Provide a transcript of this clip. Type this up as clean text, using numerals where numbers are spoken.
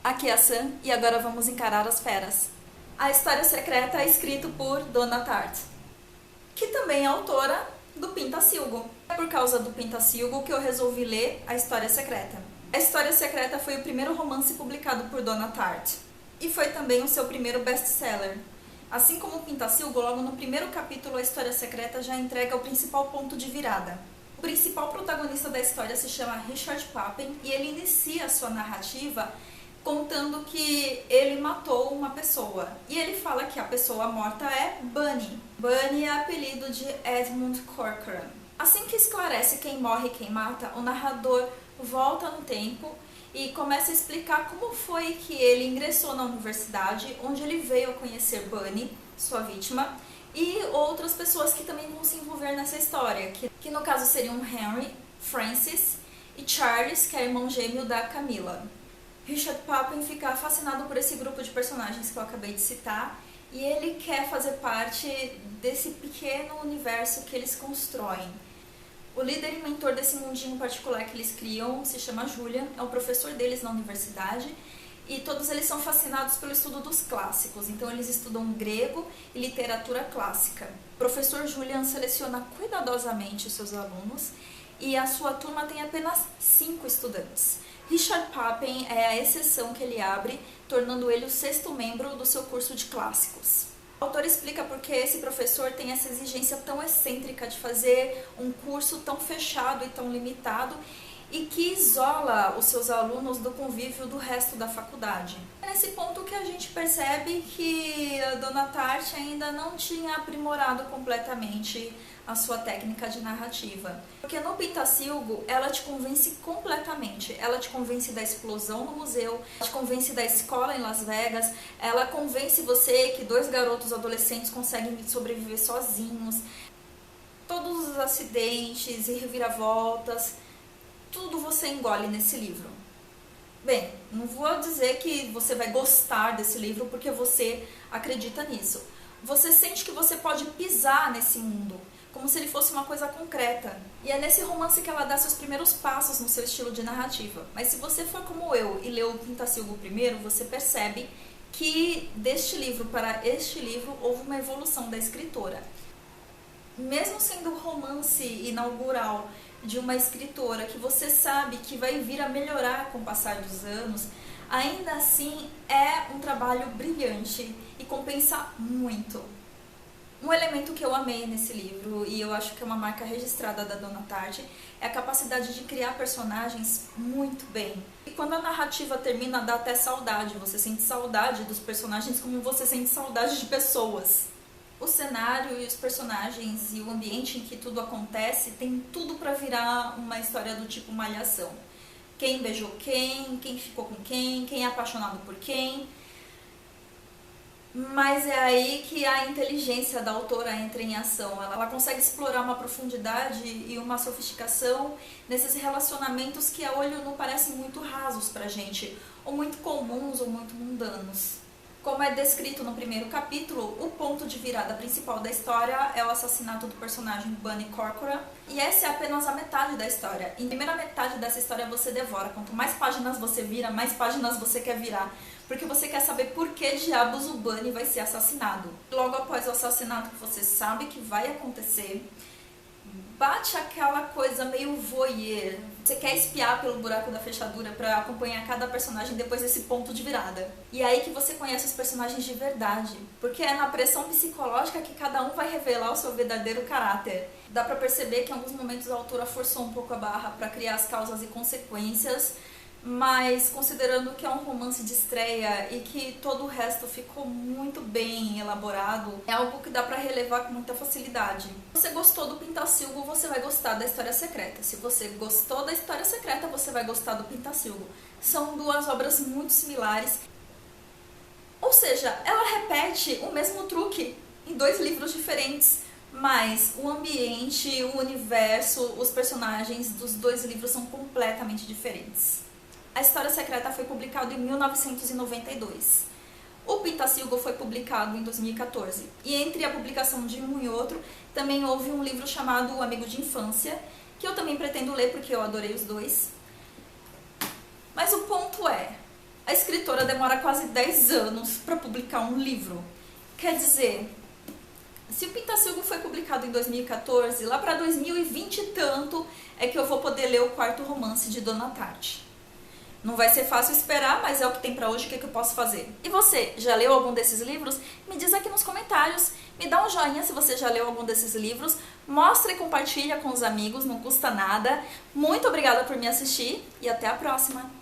Aqui é a Sam e agora vamos encarar as feras. A História Secreta é escrito por Donna Tartt, que também é autora do Pintacilgo. É por causa do Pintacilgo que eu resolvi ler A História Secreta. A História Secreta foi o primeiro romance publicado por Donna Tartt e foi também o seu primeiro best-seller. Assim como o Pintacilgo, logo no primeiro capítulo A História Secreta já entrega o principal ponto de virada. O principal protagonista da história se chama Richard Papen e ele inicia a sua narrativa contando que ele matou uma pessoa. E ele fala que a pessoa morta é Bunny. Bunny é apelido de Edmund Corcoran. Assim que esclarece quem morre e quem mata, o narrador volta no tempo e começa a explicar como foi que ele ingressou na universidade, onde ele veio a conhecer Bunny, sua vítima, e outras pessoas que também vão se envolver nessa história, que no caso seriam Henry, Francis e Charles, que é irmão gêmeo da Camila. Richard Papen fica fascinado por esse grupo de personagens que eu acabei de citar e ele quer fazer parte desse pequeno universo que eles constroem. O líder e mentor desse mundinho particular que eles criam se chama Julian, é o professor deles na universidade e todos eles são fascinados pelo estudo dos clássicos, então eles estudam grego e literatura clássica. O professor Julian seleciona cuidadosamente os seus alunos e a sua turma tem apenas 5 estudantes. Richard Papen é a exceção que ele abre, tornando ele o 6º membro do seu curso de clássicos. O autor explica por que esse professor tem essa exigência tão excêntrica de fazer um curso tão fechado e tão limitado e que isola os seus alunos do convívio do resto da faculdade. É nesse ponto que a gente percebe que a Donna Tartt ainda não tinha aprimorado completamente a sua técnica de narrativa. Porque no Pintacilgo, ela te convence completamente. Ela te convence da explosão no museu, ela te convence da escola em Las Vegas, ela convence você que 2 garotos adolescentes conseguem sobreviver sozinhos. Todos os acidentes e reviravoltas, tudo você engole nesse livro. Bem, não vou dizer que você vai gostar desse livro porque você acredita nisso. Você sente que você pode pisar nesse mundo, como se ele fosse uma coisa concreta. E é nesse romance que ela dá seus primeiros passos no seu estilo de narrativa. Mas se você for como eu e leu o Pintacilgo primeiro, você percebe que deste livro para este livro houve uma evolução da escritora. Mesmo sendo o romance inaugural de uma escritora que você sabe que vai vir a melhorar com o passar dos anos, ainda assim é um trabalho brilhante e compensa muito. Um elemento que eu amei nesse livro, e eu acho que é uma marca registrada da Donna Tartt, é a capacidade de criar personagens muito bem. E quando a narrativa termina, dá até saudade. Você sente saudade dos personagens como você sente saudade de pessoas. O cenário e os personagens e o ambiente em que tudo acontece tem tudo para virar uma história do tipo Malhação. Quem beijou quem ficou com quem é apaixonado por quem. Mas é aí que a inteligência da autora entra em ação. Ela consegue explorar uma profundidade e uma sofisticação nesses relacionamentos que a olho não parecem muito rasos pra gente, ou muito comuns ou muito mundanos. Como é descrito no primeiro capítulo, o ponto de virada principal da história é o assassinato do personagem Bunny Corcoran, e essa é apenas a metade da história. Em primeira metade dessa história você devora. Quanto mais páginas você vira, mais páginas você quer virar, porque você quer saber por que diabos o Bunny vai ser assassinado. Logo após o assassinato que você sabe que vai acontecer, bate aquela coisa meio voyeur. Você quer espiar pelo buraco da fechadura para acompanhar cada personagem depois desse ponto de virada. E é aí que você conhece os personagens de verdade, porque é na pressão psicológica que cada um vai revelar o seu verdadeiro caráter. Dá pra perceber que em alguns momentos a autora forçou um pouco a barra para criar as causas e consequências, mas considerando que é um romance de estreia e que todo o resto ficou muito bem elaborado, é algo que dá pra relevar com muita facilidade. Se você gostou do Pintacilgo, você vai gostar da História Secreta. Se você gostou da História Secreta, você vai gostar do Pintacilgo. São 2 obras muito similares. Ou seja, ela repete o mesmo truque em 2 livros diferentes, mas o ambiente, o universo, os personagens dos 2 livros são completamente diferentes. A História Secreta foi publicado em 1992. O Pintacilgo foi publicado em 2014. E entre a publicação de um e outro, também houve um livro chamado O Amigo de Infância, que eu também pretendo ler porque eu adorei os 2. Mas o ponto é, a escritora autora demora quase 10 anos para publicar um livro. Quer dizer, se o Pintacilgo foi publicado em 2014, lá para 2020 e tanto é que eu vou poder ler o quarto romance de Dona Tartt. Não vai ser fácil esperar, mas é o que tem para hoje, o que eu posso fazer? E você, já leu algum desses livros? Me diz aqui nos comentários, me dá um joinha se você já leu algum desses livros, mostra e compartilha com os amigos, não custa nada. Muito obrigada por me assistir e até a próxima!